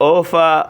Ofa.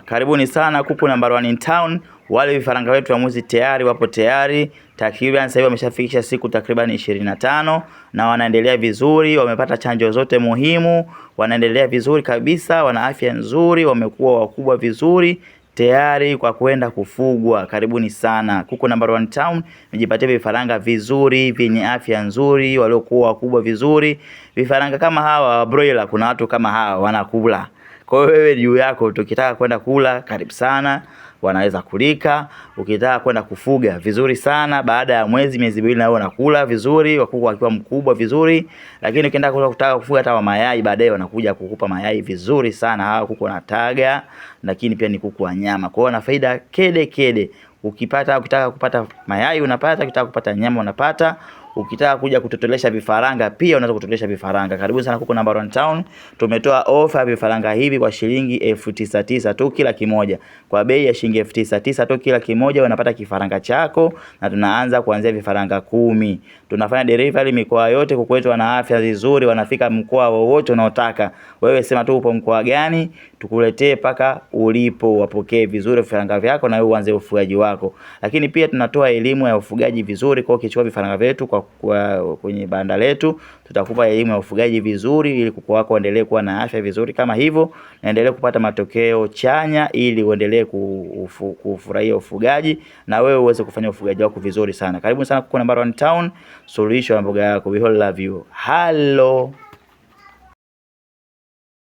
Karibuni sana kuku number 1 in town. Wale vifaranga wetu wa mbuzi tayari wapo tayari. Takriban sasa hivi wameshafikisha siku takriban 25 na wanaendelea vizuri, wamepata chanjo zote muhimu, wanaendelea vizuri kabisa, wana afya nzuri, wamekuwa wakubwa vizuri, tayari kwa kwenda kufugwa. Karibuni sana. Kuku number 1 town, mjipatie vifaranga vizuri, vyenye afya nzuri, waliokuwa wakubwa vizuri. Vifaranga kama hawa broiler, kuna watu kama hawa wanakula. Kwa hiyo wewe juu yako, ukitaka kwenda kula, karibu sana, wanaweza kulika. Ukitaka kwenda kufuga vizuri sana, baada ya miezi 2 na wewe unakula vizuri, wakuku wakiwa mkubwa vizuri. Lakini ukienda kutaka kufuga hata wa mayai, baadaye wanakuja kukupa mayai vizuri sana. Hawa kuku wanataga, lakini pia ni kuku wa nyama. Kwa hiyo wana faida kede. Ukitaka kupata mayai unapata, ukitaka kupata nyama unapata. Ukitaka kuja kutotolesha vifaranga pia unaweza kutotolesha vifaranga. Karibu sana kuku number 1 town. Tumetoa ofa ya vifaranga hivi kwa shilingi 9,900 tu kila kimoja. Kwa bei ya shilingi 9,900 tu kila kimoja unapata kifaranga chako, na tunaanza kuanzia vifaranga 10. Tunafanya delivery mikoa yote. Kuku wetu wana afya nzuri, wanafika mkoa wowote unaotaka. Wewe sema tu upo mkoa gani, tukuletee paka ulipo, wapokee vizuri vifaranga vyako na wewe uanze ufugaji wako. Lakini pia tunatoa elimu ya ufugaji vizuri. Kwa ukichukua vifaranga vyetu kwenye banda letu, tutakupa elimu ya ufugaji vizuri ili kuku wako waendelee kuwa na afya vizuri kama hivyo, na endelee kupata matokeo chanya ili uendelee kufurahia ufugaji na wewe uweze kufanya ufugaji wako vizuri sana. Karibu sana kuku number 1 town, suluhisho la mboga yako. We all love you. Hello.